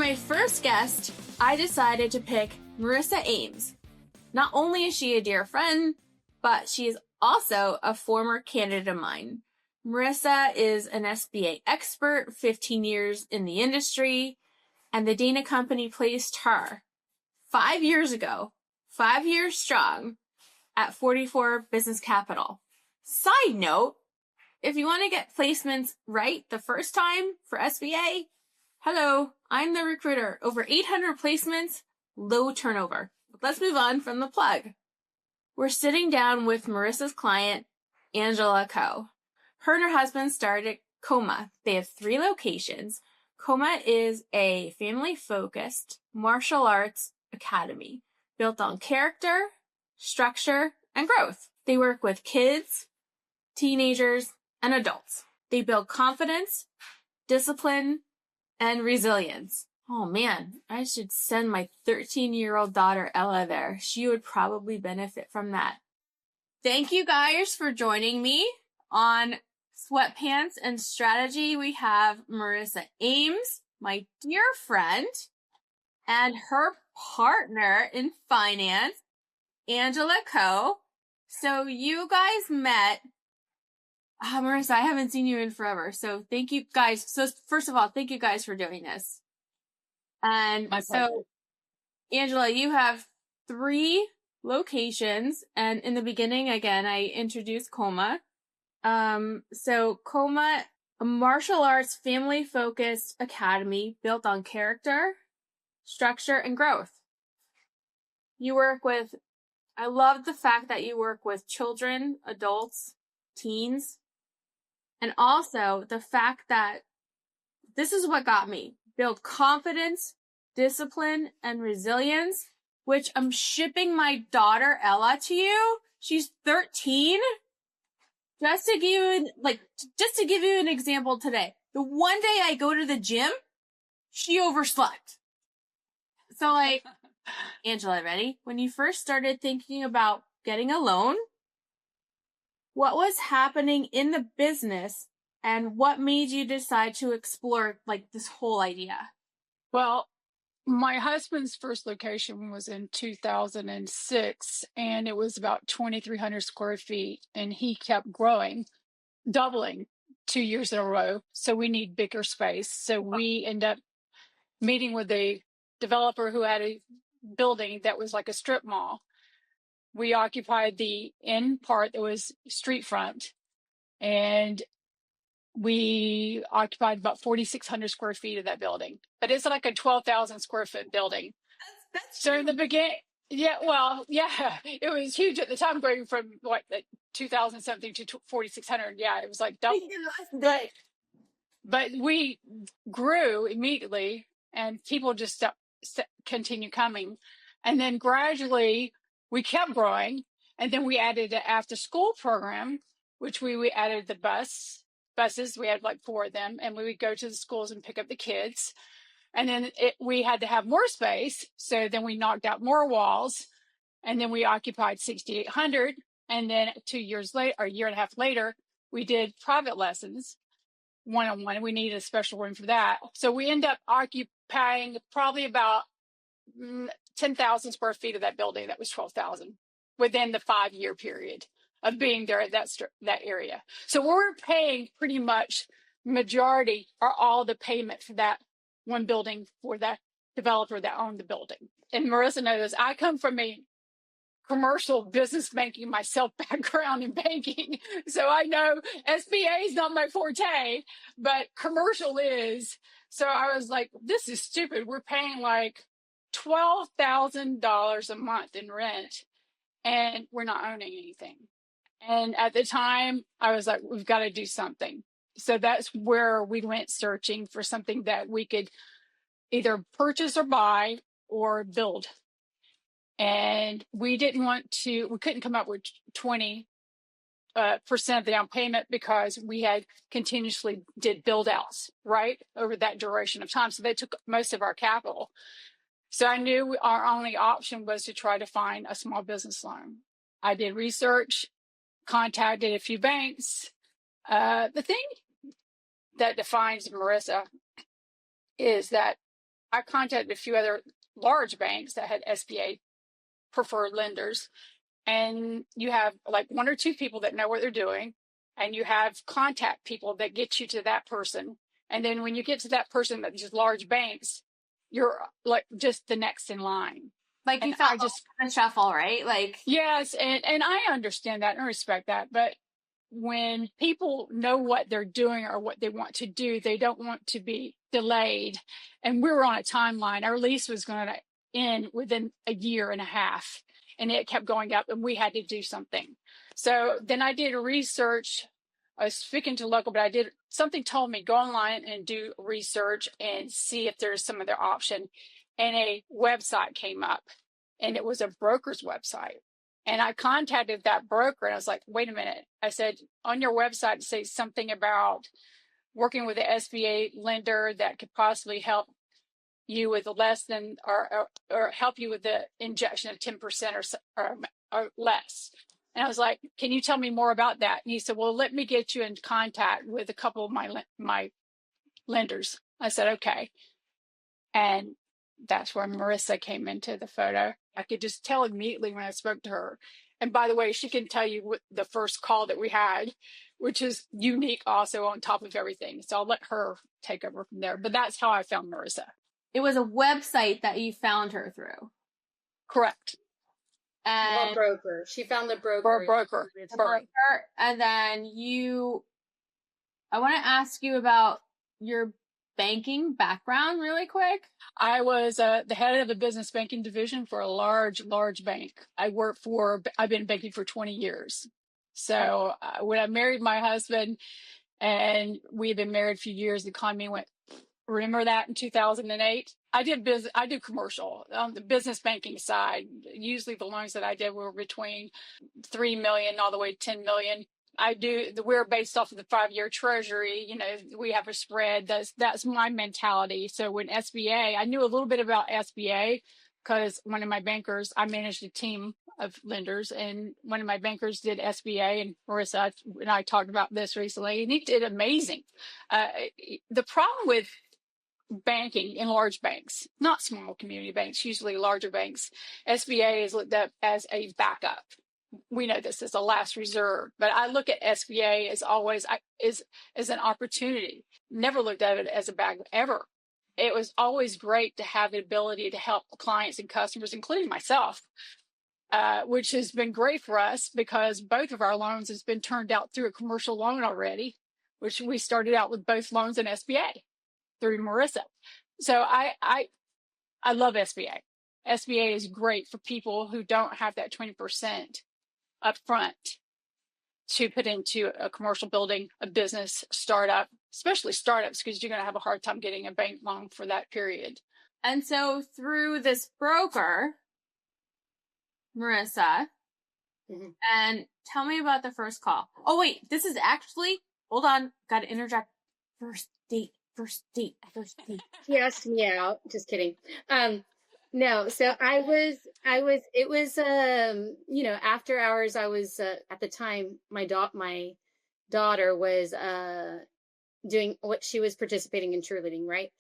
my first guest, I decided to pick Marissa Ames. Not only is she a dear friend, but she is also a former candidate of mine. Marissa is an SBA expert, 15 years in the industry, and the Dana Company placed her 5 years ago, 5 years strong, at 44 Business Capital. Side note, if you want to get placements right the first time for SBA, hello, I'm the recruiter. Over 800 placements, low turnover. Let's move on from the plug. We're sitting down with Marissa's client, Angela Ko. Her and her husband started Koma. They have 3 locations. Koma is a family-focused martial arts academy built on character, structure, and growth. They work with kids, teenagers, and adults. They build confidence, discipline, and resilience. Oh man, I should send my 13-year-old daughter Ella there. She would probably benefit from that. Thank you guys for joining me on Sweatpants and Strategy. We have Marissa Ames, my dear friend, and her partner in finance, Angela Ko. So you guys met. Marissa, I haven't seen you in forever. So thank you guys. So first of all, thank you guys for doing this. And so, Angela, you have 3 locations. And in the beginning, again, I introduced Koma. So Koma, a martial arts family-focused academy built on character, structure, and growth. You work with, I love the fact that you work with children, adults, teens, and also the fact that this is what got me. Build confidence, discipline, and resilience, which I'm shipping my daughter Ella to you. She's 13. Just to give you an example today. The one day I go to the gym, she overslept. So Angela, ready? When you first started thinking about getting a loan, what was happening in the business and what made you decide to explore this whole idea? Well, my husband's first location was in 2006, and it was about 2,300 square feet, and he kept growing, doubling 2 years in a row. So we need bigger space. So we end up meeting with a developer who had a building that was like a strip mall. We occupied the end part that was street front, and we occupied about 4,600 square feet of that building, but it's like a 12,000 square foot building. That's so in the beginning, it was huge at the time, going from 2,000 something to 4,600. Yeah, it was like double. But we grew immediately, and people just continue coming, and then gradually we kept growing, and then we added an after school program, which we added the buses. We had 4 of them, and we would go to the schools and pick up the kids. And then we had to have more space. So then we knocked out more walls, and then we occupied 6,800. And then 2 years later, or a year and a half later, we did private lessons, one-on-one. We needed a special room for that. So we end up occupying probably about 10,000 square feet of that building. That was 12,000 within the 5-year period of being there at that area. So we're paying pretty much majority or all the payment for that one building for that developer that owned the building. And Marissa knows I come from a commercial business banking myself background in banking. So I know SBA is not my forte, but commercial is. So I was like, this is stupid. We're paying $12,000 a month in rent, and we're not owning anything. And at the time, I was like, we've got to do something. So that's where we went searching for something that we could either purchase or buy or build. And we couldn't come up with 20% of the down payment because we had continuously did build outs, right, over that duration of time. So they took most of our capital. So I knew our only option was to try to find a small business loan. I did research, contacted a few banks. The thing that defines Marissa is that I contacted a few other large banks that had SBA preferred lenders, and you have like one or two people that know what they're doing, and you have contact people that get you to that person. And then when you get to that person at these large banks, you're like just the next in line. Like you And felt I just a shuffle, right? Like, yes, and I understand that and respect that, but when people know what they're doing or what they want to do, they don't want to be delayed. And we were on a timeline. Our lease was going to end within a year and a half, and it kept going up, and we had to do something. So then I did research. I was speaking to local, but something told me go online and do research and see if there's some other option. And a website came up, and it was a broker's website. And I contacted that broker, and I was like, wait a minute. I said, on your website, it says something about working with an SBA lender that could possibly help you with less than, or help you with the injection of 10% or less. And I was like, can you tell me more about that? And he said, well, let me get you in contact with a couple of my lenders. I said, okay. And that's where Marissa came into the photo. I could just tell immediately when I spoke to her. And by the way, she can tell you what the first call that we had, which is unique also on top of everything. So I'll let her take over from there. But that's how I found Marissa. it was a website that you found her through. Correct. And Or broker. She found the broker. For a broker. a broker. And then I want to ask you about your banking background really quick. I was the head of the business banking division for a large bank. I've been banking for 20 years. So when I married my husband, and we had been married a few years, the economy went, remember that in 2008? I did commercial on the business banking side. Usually the loans that I did were between 3 million all the way to 10 million. We're based off of the 5-year treasury. You know, we have a spread. That's my mentality. So when SBA, I knew a little bit about SBA because one of my bankers, I managed a team of lenders, and one of my bankers did SBA, and Marissa and I talked about this recently, and he did amazing. The problem with banking in large banks, not small community banks, usually larger banks, SBA is looked at as a backup. We know this is a last reserve, but I look at SBA as always as an opportunity. Never looked at it as a backup ever. It was always great to have the ability to help clients and customers, including myself, which has been great for us because both of our loans has been turned out through a commercial loan already, which we started out with both loans in SBA through Marissa. So I love SBA. SBA is great for people who don't have that 20% up front to put into a commercial building, a business, startup, especially startups, because you're going to have a hard time getting a bank loan for that period. And so through this broker, Marissa, and tell me about the first call. Oh, wait, this is actually, hold on, got to interject. First date. He asked me out. Just kidding. No, so it was, after hours, I was, at the time, my daughter was, doing what she was participating in cheerleading, right?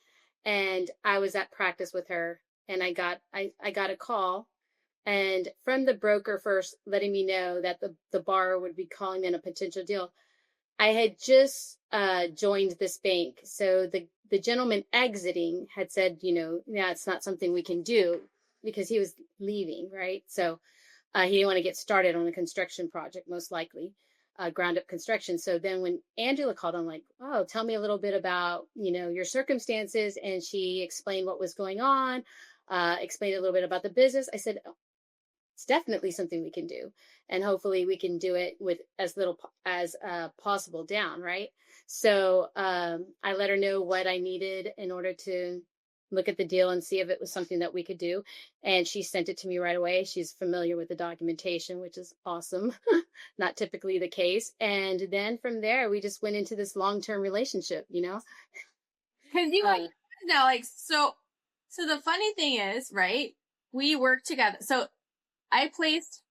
And I was at practice with her, and I got a call, and from the broker first letting me know that the borrower would be calling in a potential deal. I had just joined this bank. So the gentleman exiting had said, it's not something we can do because he was leaving, right? So he didn't want to get started on a construction project, most likely, ground up construction. So then when Angela called, I'm like, oh, tell me a little bit about, your circumstances. And she explained what was going on, explained a little bit about the business. I said, oh, it's definitely something we can do. And hopefully we can do it with as little as possible down, right? So I let her know what I needed in order to look at the deal and see if it was something that we could do. And she sent it to me right away. She's familiar with the documentation, which is awesome. Not typically the case. And then from there, we just went into this long-term relationship, Because so the funny thing is, right? We work together. So I placed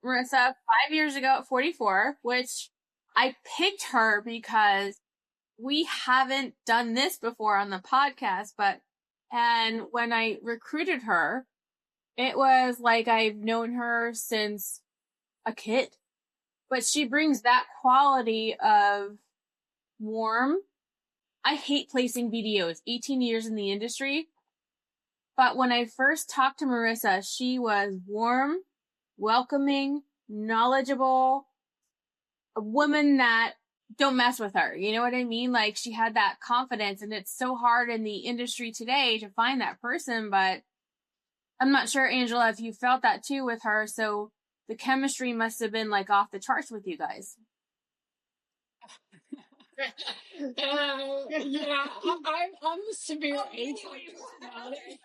Marissa 5 years ago at 44, which I picked her because we haven't done this before on the podcast, but And when I recruited her, it was like I've known her since a kid. But she brings that quality of warm. I hate placing BDOs, 18 years in the industry. But when I first talked to Marissa, she was warm, welcoming, knowledgeable, a woman that don't mess with her. You know what I mean? Like, she had that confidence, and it's so hard in the industry today to find that person. But I'm not sure, Angela, if you felt that too with her. So the chemistry must have been like off the charts with you guys. Yeah, I'm a severe HI personality.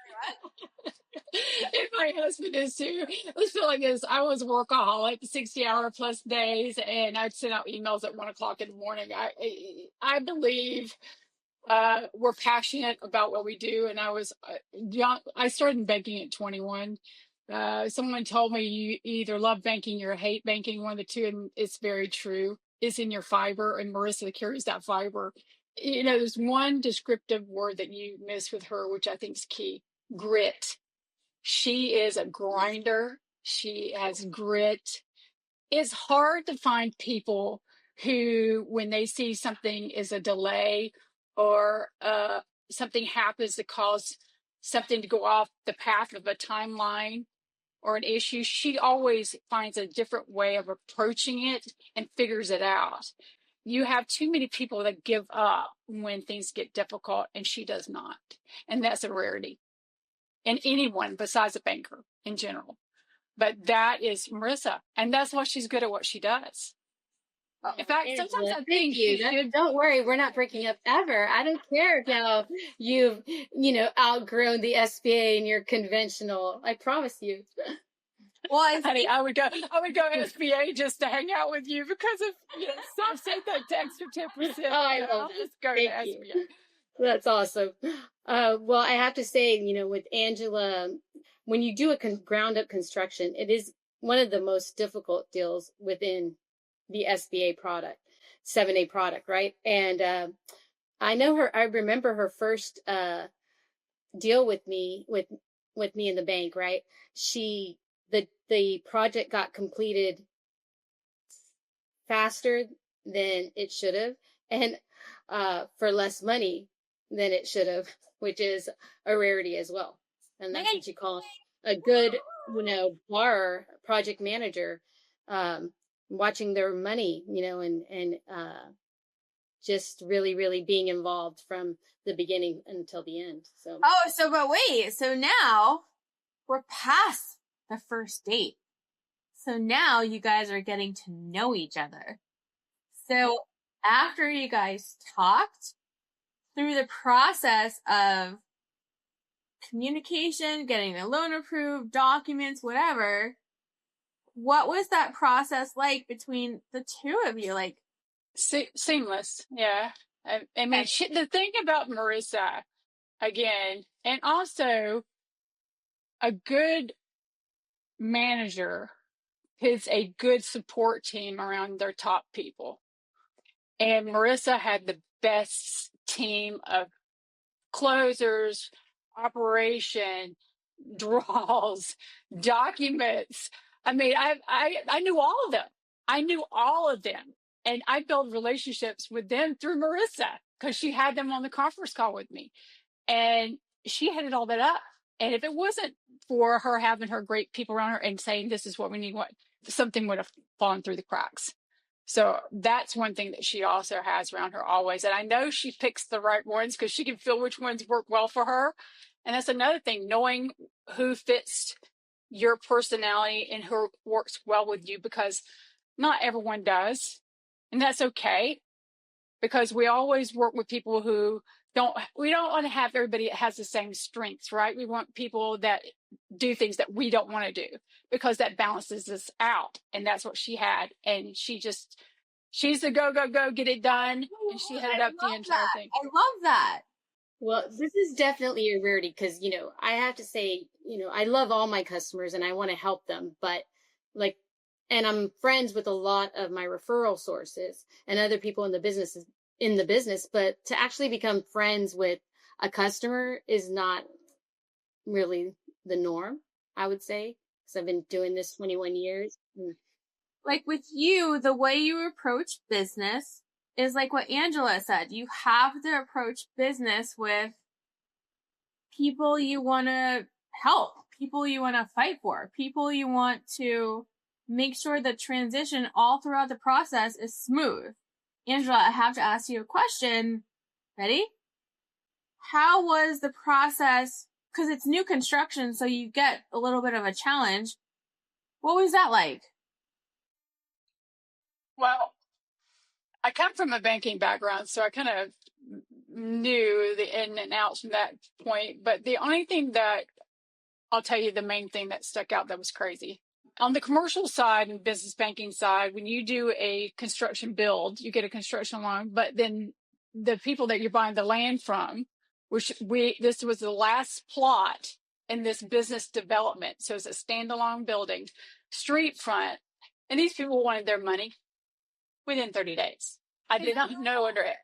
And my husband is too. Let's feel like this. I was a workaholic, 60-hour plus days, and I'd send out emails at 1:00 in the morning. I believe we're passionate about what we do, and I was young. I started in banking at 21. Someone told me you either love banking or hate banking, one of the two, and it's very true. It's in your fiber, and Marissa carries that fiber. You know, there's one descriptive word that you miss with her, which I think is key: grit. She is a grinder. She has grit. It's hard to find people who, when they see something is a delay or something happens that cause something to go off the path of a timeline or an issue, she always finds a different way of approaching it and figures it out. You have too many people that give up when things get difficult, and she does not. And that's a rarity in anyone besides a banker in general. But that is Marissa, and that's why she's good at what she does. In fact, Angela, sometimes I thank think you. she should. Don't worry, we're not breaking up ever. I don't care now you've, outgrown the SBA and you're conventional. I promise you. Well, Honey, I would go SBA just to hang out with you because of I've saved that extra 10%. I love I'll that. just go Thank to you. SBA. That's awesome. Well, I have to say, with Angela, when you do a ground up construction, it is one of the most difficult deals within the SBA product, 7A product, right? And I remember her first deal with me in the bank, right? The project got completed faster than it should have, and for less money than it should have, which is a rarity as well. And that's what you call a good, bar project manager, watching their money, and just really, really being involved from the beginning until the end. So. Oh, but wait. So now we're past the first date. So now you guys are getting to know each other. So after you guys talked through the process of communication, getting the loan approved, documents, whatever, what was that process like between the two of you? Like, Seamless. Yeah. I mean, the thing about Marissa, again, and also a good manager is a good support team around their top people. And Marissa had the best team of closers, operation, draws, documents. I mean, I knew all of them. I knew all of them. And I built relationships with them through Marissa because she had them on the conference call with me. And she headed all that up. And if it wasn't for her having her great people around her and saying, this is what we need, something would have fallen through the cracks. So that's one thing that she also has around her always. And I know she picks the right ones because she can feel which ones work well for her. And that's another thing, knowing who fits your personality and who works well with you, because not everyone does. And that's okay, because we always work with people who we don't want to have everybody that has the same strengths, right? We want people that do things that we don't want to do, because that balances us out. And that's what she had. And she's the go, get it done. And she headed up the entire thing. I love that. Well, this is definitely a rarity because, I have to say, I love all my customers and I want to help them, but and I'm friends with a lot of my referral sources and other people in the business, but to actually become friends with a customer is not really the norm, I would say, because I've been doing this 21 years. Like with you, the way you approach business is like what Angela said. You have to approach business with people you want to help, people you want to fight for, people you want to make sure the transition all throughout the process is smooth. Angela, I have to ask you a question. Ready? How was the process? Because it's new construction, so you get a little bit of a challenge. What was that like? Well, I come from a banking background, so I kind of knew the in and outs from that point. But the only thing that I'll tell you, the main thing that stuck out that was crazy. On the commercial side and business banking side, when you do a construction build, you get a construction loan, but then the people that you're buying the land from, this was the last plot in this business development. So it's a standalone building, street front, and these people wanted their money within 30 days. I did not know under it.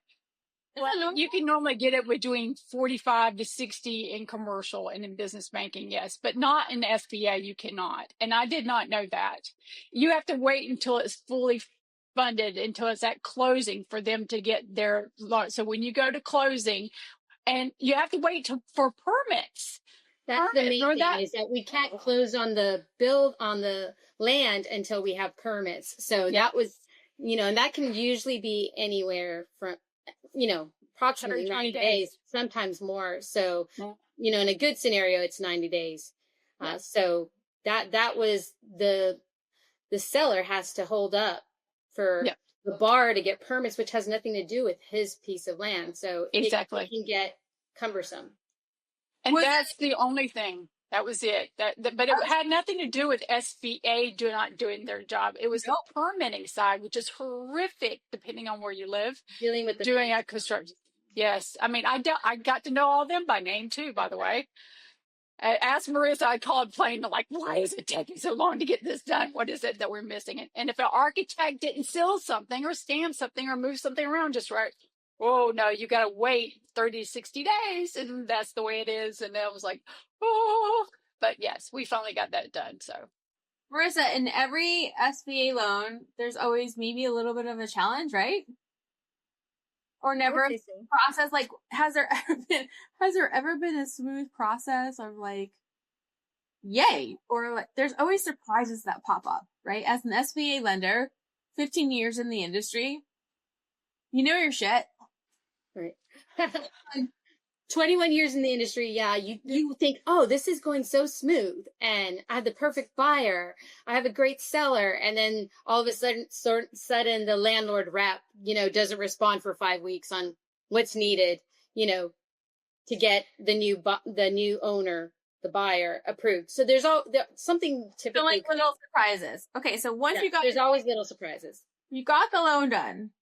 Well, you can normally get it between 45 to 60 in commercial and in business banking, yes, but not in SBA, you cannot. And I did not know that. You have to wait until it's fully funded, until it's at closing for them to get their loan. So when you go to closing, and you have to wait for permits. That's the main thing, is that we can't close on the build on the land until we have permits. So that was, and that can usually be anywhere from, approximately 90 days, sometimes more. So, in a good scenario, it's 90 days. So that was the seller has to hold up for the bar to get permits, which has nothing to do with his piece of land. So exactly, it can get cumbersome. And that's the only thing. That was it. But it had nothing to do with SBA not doing their job. It was the permitting side, which is horrific, depending on where you live. Dealing with doing a construction. Yes, I mean, I got to know all them by name too. By the way, I asked Marissa. I called plain, like, why is it taking so long to get this done? What is it that we're missing? And if an architect didn't seal something or stamp something or move something around just right, oh no, you got to wait 30 to 60 days, and that's the way it is. And I was like, oh, but yes, we finally got that done. So, Marissa, in every SBA loan, there's always maybe a little bit of a challenge, right? Or never a process. Like, has there ever been a smooth process of like, yay, or like, there's always surprises that pop up, right? As an SBA lender, 15 years in the industry, you know your shit. Right. 21 years in the industry, you think, oh, this is going so smooth, and I have the perfect buyer, I have a great seller, and then all of a sudden the landlord rep, doesn't respond for 5 weeks on what's needed, to get the new owner, the buyer, approved. So there's something typically. So like little surprises. Okay, so once there's always little surprises. You got the loan done.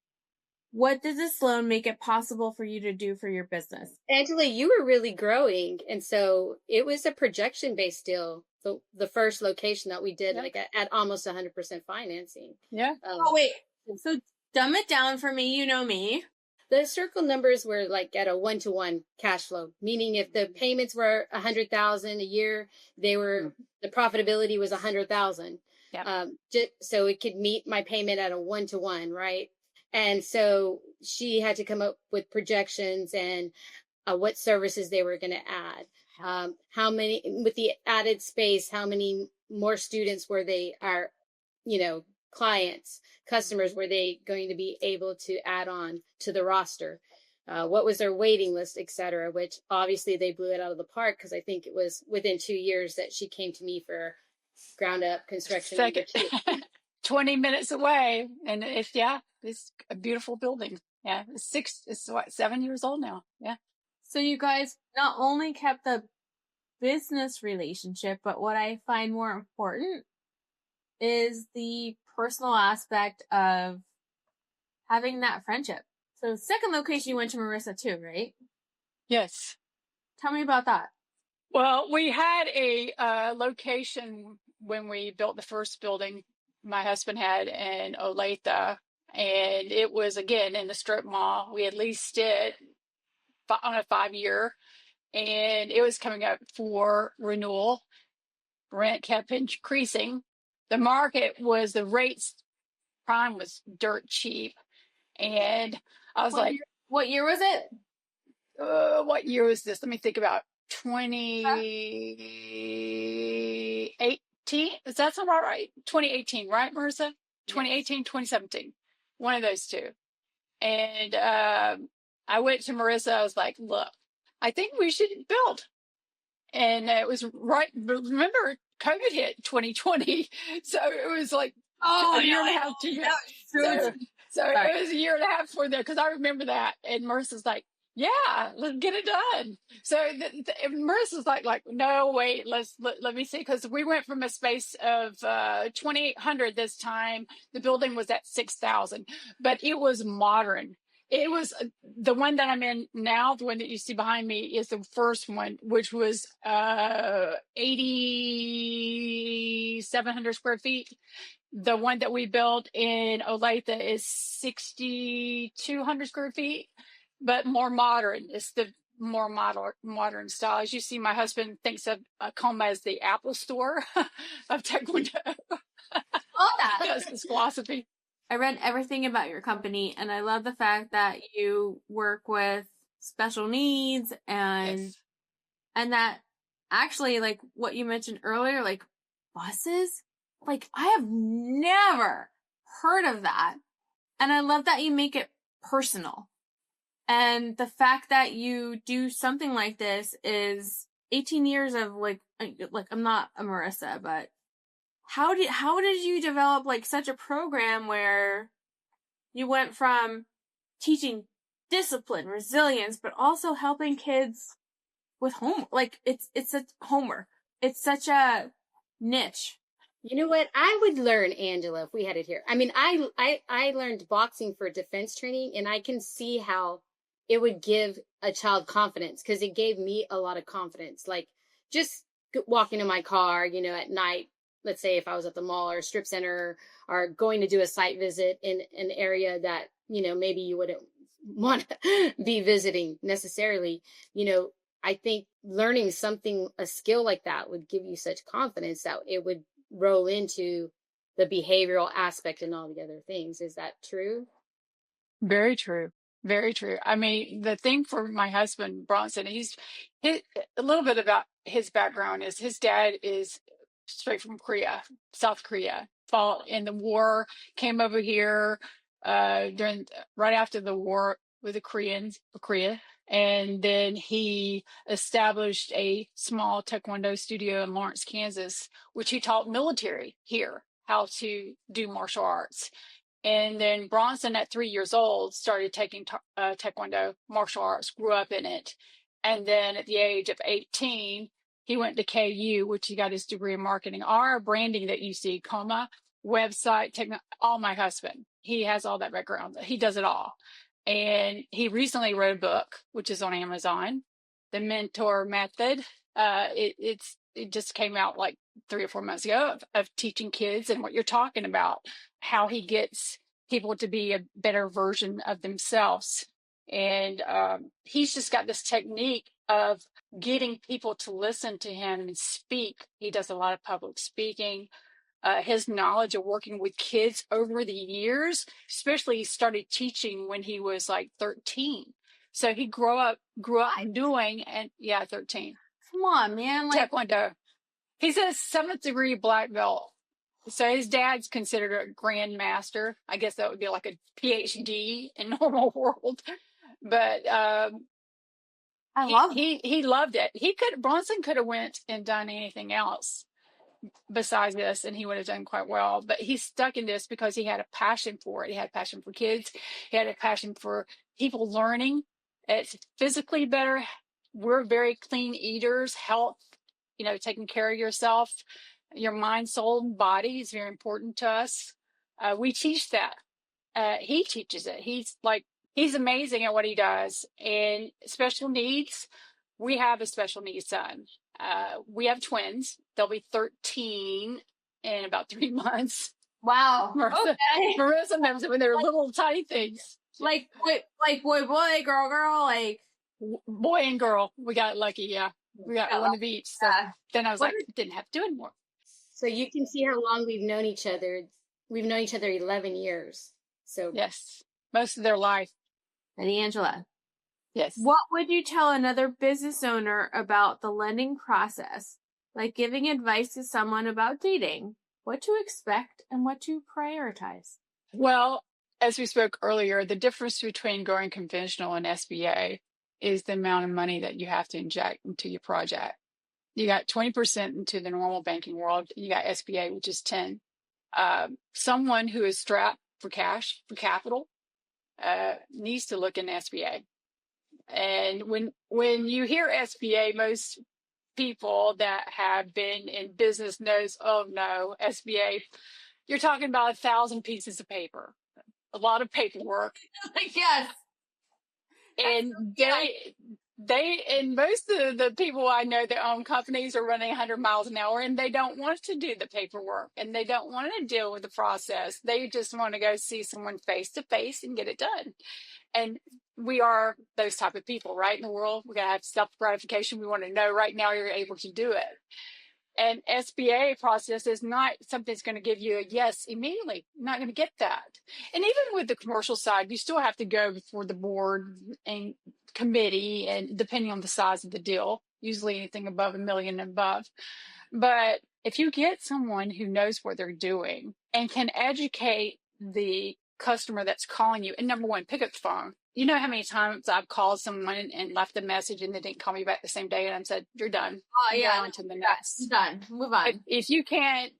What does this loan make it possible for you to do for your business? Angela, you were really growing. And so it was a projection-based deal. So the first location that we did, like at almost 100% financing. Yeah. Wait. So dumb it down for me. You know me. The circle numbers were like at a 1-to-1 cash flow, meaning if the payments were $100,000 a year, the profitability was $100,000. Yeah. So it could meet my payment at a 1-to-1, right? And so she had to come up with projections and what services they were going to add. How many, with the added space, how many more students were they, clients, customers, were they going to be able to add on to the roster? What was their waiting list, et cetera, which obviously they blew it out of the park, because I think it was within 2 years that she came to me for ground up construction. 20 minutes away. And it's a beautiful building. Yeah. It's 7 years old now. Yeah. So you guys not only kept the business relationship, but what I find more important is the personal aspect of having that friendship. So second location, you went to Marissa too, right? Yes. Tell me about that. Well, we had a location when we built the first building my husband had in Olathe, and it was again in the strip mall. We had leased it on a 5-year, and it was coming up for renewal. Rent kept increasing. The rates prime was dirt cheap. And I was what year was it? What year was this? Let me think about 2018. Does that sound about right? 2018, right, Marissa? 2018, 2017. One of those two. And I went to Marissa. I was like, look, I think we should build. And it was right. Remember, COVID hit 2020. So it was like a year and a half too. So it was a year and a half before that, because I remember that. And Marissa's like, yeah, let's get it done. So Marissa's like, no, wait, let me see. Because we went from a space of 2,800 this time. The building was at 6,000, but it was modern. It was the one that I'm in now. The one that you see behind me is the first one, which was 8,700 square feet. The one that we built in Olathe is 6,200 square feet, but more modern. It's the more modern style. As you see, my husband thinks of Koma as the Apple store of Taekwondo. All that. That's his philosophy. I read everything about your company, and I love the fact that you work with special needs and that actually, like what you mentioned earlier, like buses. Like, I have never heard of that. And I love that you make it personal. And the fact that you do something like this is 18 years of like I'm not a Marissa, but how did you develop like such a program where you went from teaching discipline, resilience, but also helping kids with like it's such homework. It's such a niche. You know what? I would learn, Angela, if we had it here. I mean, I learned boxing for defense training, and I can see how it would give a child confidence, because it gave me a lot of confidence. Like just walking in my car, at night, let's say if I was at the mall or a strip center, or going to do a site visit in an area that, maybe you wouldn't want to be visiting necessarily, I think learning a skill like that would give you such confidence that it would roll into the behavioral aspect and all the other things. Is that true? Very true. Very true. I mean, the thing for my husband, Bronson, a little bit about his background is his dad is straight from South Korea, fought in the war, came over here right after the war with the Korea. And then he established a small Taekwondo studio in Lawrence, Kansas, which he taught military here how to do martial arts. And then Bronson, at 3 years old, started taking Taekwondo martial arts, grew up in it. And then at the age of 18, he went to KU, which he got his degree in marketing. Our branding that you see, Koma, website, all my husband. He has all that background. He does it all. And he recently wrote a book, which is on Amazon, The Mentor Method. It just came out like 3 or 4 months ago of teaching kids and what you're talking about, how he gets people to be a better version of themselves. And he's just got this technique of getting people to listen to him and speak. He does a lot of public speaking. His knowledge of working with kids over the years, especially he started teaching when he was like 13. So he grew up doing, 13. Come on, man. Like, Taekwondo. He's a 7th degree black belt. So his dad's considered a grandmaster. I guess that would be like a PhD in normal world. But I love it. He loved it. Bronson could have went and done anything else besides this, and he would have done quite well. But he stuck in this because he had a passion for it. He had a passion for kids. He had a passion for people learning. It's physically better. We're very clean eaters. Health, taking care of yourself, your mind, soul, and body is very important to us. We teach that. He teaches it. He's amazing at what he does. And special needs, we have a special needs son. We have twins. They'll be 13 in about 3 months. Wow. Marissa knows it when they're little tiny things. Like boy, girl, like. boy and girl. We got lucky. Yeah. We got one of each. So then I was like, didn't have to do anymore. So you can see how long we've known each other. We've known each other 11 years. So yes, most of their life. And Angela. Yes. What would you tell another business owner about the lending process? Like giving advice to someone about dating, what to expect and what to prioritize? Well, as we spoke earlier, the difference between going conventional and SBA is the amount of money that you have to inject into your project. You got 20% into the normal banking world. You got SBA, which is 10. Someone who is strapped for cash, for capital, needs to look in SBA. And when you hear SBA, most people that have been in business knows, oh no, SBA, you're talking about 1,000 pieces of paper, a lot of paperwork. Yes. And and most of the people I know that own companies are running 100 miles an hour, and they don't want to do the paperwork and they don't want to deal with the process. They just want to go see someone face to face and get it done. And we are those type of people, right? In the world, we got to have self gratification. We want to know right now you're able to do it. And SBA process is not something that's going to give you a yes immediately. You're not going to get that. And even with the commercial side, you still have to go before the board and committee, and depending on the size of the deal, usually anything above $1 million and above. But if you get someone who knows what they're doing and can educate the customer that's calling you, and number one, pick up the phone. You know how many times I've called someone and left a message and they didn't call me back the same day, and I said, you're done. Oh, yeah. On to the next. Done. Move on. If you can't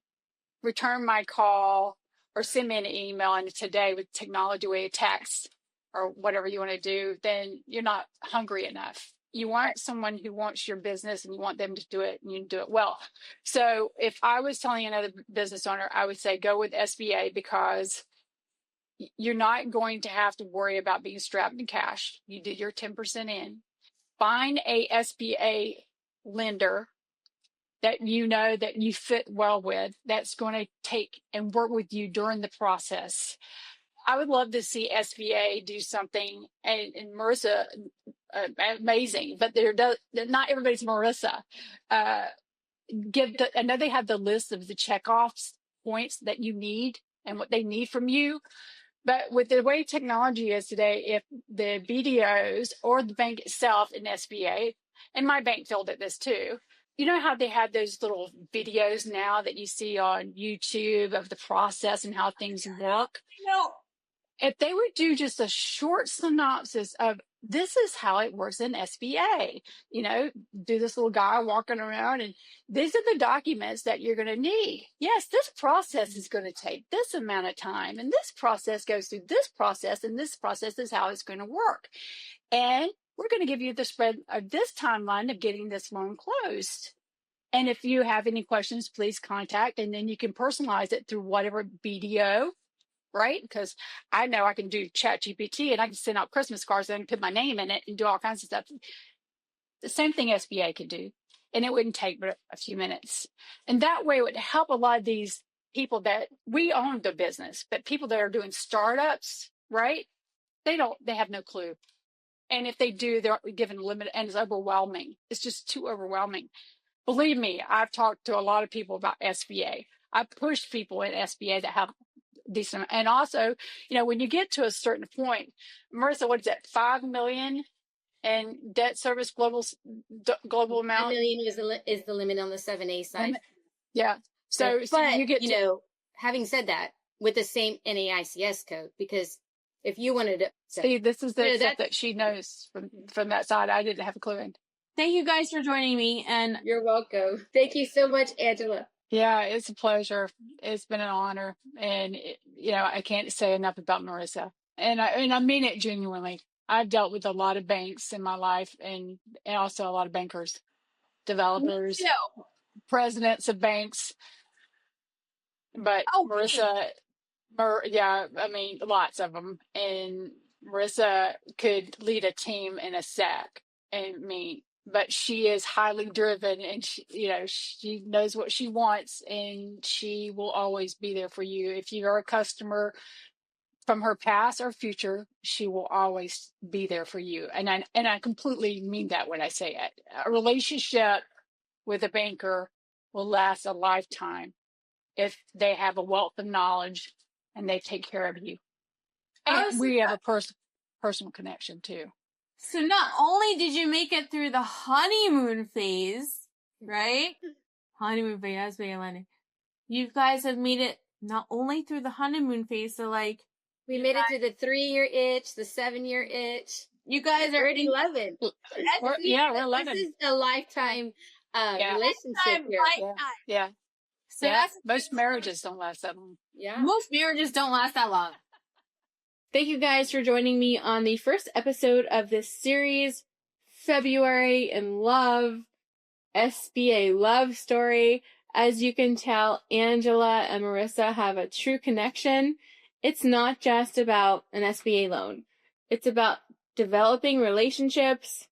return my call or send me an email, and today with technology, with a text or whatever you want to do, then you're not hungry enough. You want someone who wants your business and you want them to do it, and you do it well. So if I was telling another business owner, I would say go with SBA, because you're not going to have to worry about being strapped in cash. You did your 10% in. Find a SBA lender that you know that you fit well with, that's going to take and work with you during the process. I would love to see SBA do something, and Marissa, amazing, but not everybody's Marissa. I know they have the list of the checkoffs points that you need and what they need from you. But with the way technology is today, if the BDOs or the bank itself in SBA, and my bank failed at this too, you know how they have those little videos now that you see on YouTube of the process and how things work? No. If they would do just a short synopsis of this is how it works in SBA, do this little guy walking around and these are the documents that you're going to need. Yes, this process is going to take this amount of time, and this process goes through this process, and this process is how it's going to work. And we're going to give you the spread of this timeline of getting this loan closed. And if you have any questions, please contact, and then you can personalize it through whatever BDO, right? Because I know I can do ChatGPT and I can send out Christmas cards and put my name in it and do all kinds of stuff. The same thing SBA could do, and it wouldn't take but a few minutes. And that way it would help a lot of these people that we own the business, but people that are doing startups, right? They have no clue. And if they do, they're given limited, and it's overwhelming. It's just too overwhelming. Believe me, I've talked to a lot of people about SBA. I've pushed people in SBA that have decent, and also, when you get to a certain point, Marissa, what is that, 5 million in debt service global amount? 5 million is the limit on the 7A side. Yeah. So you get having said that, with the same NAICS code, because if you wanted to see, this is the stuff that she knows from that side. I didn't have a clue in. Thank you guys for joining me, and you're welcome. Thank you so much, Angela. Yeah, it's a pleasure. It's been an honor, and I can't say enough about Marissa, and I mean it genuinely. I've dealt with a lot of banks in my life, and also a lot of bankers, developers, presidents of banks. But Marissa, lots of them, and Marissa could lead a team in a sec, but she is highly driven, and she knows what she wants, and she will always be there for you. If you're a customer, from her past or future, she will always be there for you. And I completely mean that when I say it. A relationship with a banker will last a lifetime if they have a wealth of knowledge and they take care of you. Oh, And so we have a personal connection too. So not only did you make it through the honeymoon phase, right? Honeymoon phase, you guys have made it not only through the honeymoon phase, so like we made it through the 3-year itch, the 7-year itch. you guys are We're at 11. We're 11. This is a lifetime relationship here. Yeah. So yeah. that's Most marriages don't last that long. Yeah. Most marriages don't last that long. Thank you guys for joining me on the first episode of this series, February in Love, SBA Love Story. As you can tell, Angela and Marissa have a true connection. It's not just about an SBA loan. It's about developing relationships,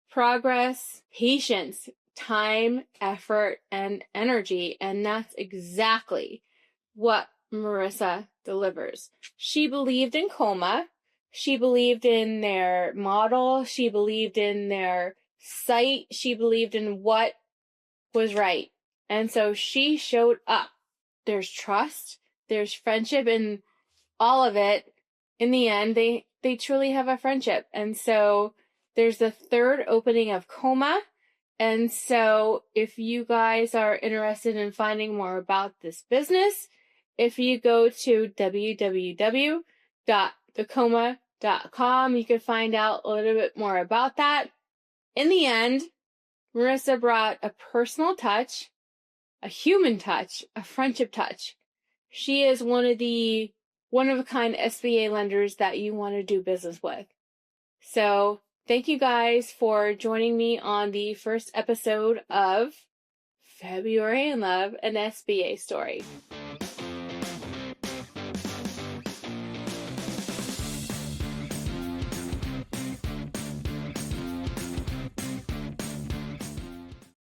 progress, patience, time, effort, and energy. And that's exactly what Marissa delivers. She believed in Koma. She believed in their model. She believed in their site. She believed in what was right. And so she showed up. There's trust. There's friendship, and all of it. In the end, they truly have a friendship. And so there's the third opening of Koma. And so if you guys are interested in finding more about this business, if you go to www.thekoma.com, you can find out a little bit more about that. In the end, Marissa brought a personal touch, a human touch, a friendship touch. She is one of the one-of-a-kind SBA lenders that you want to do business with. So thank you guys for joining me on the first episode of February in Love, an SBA story.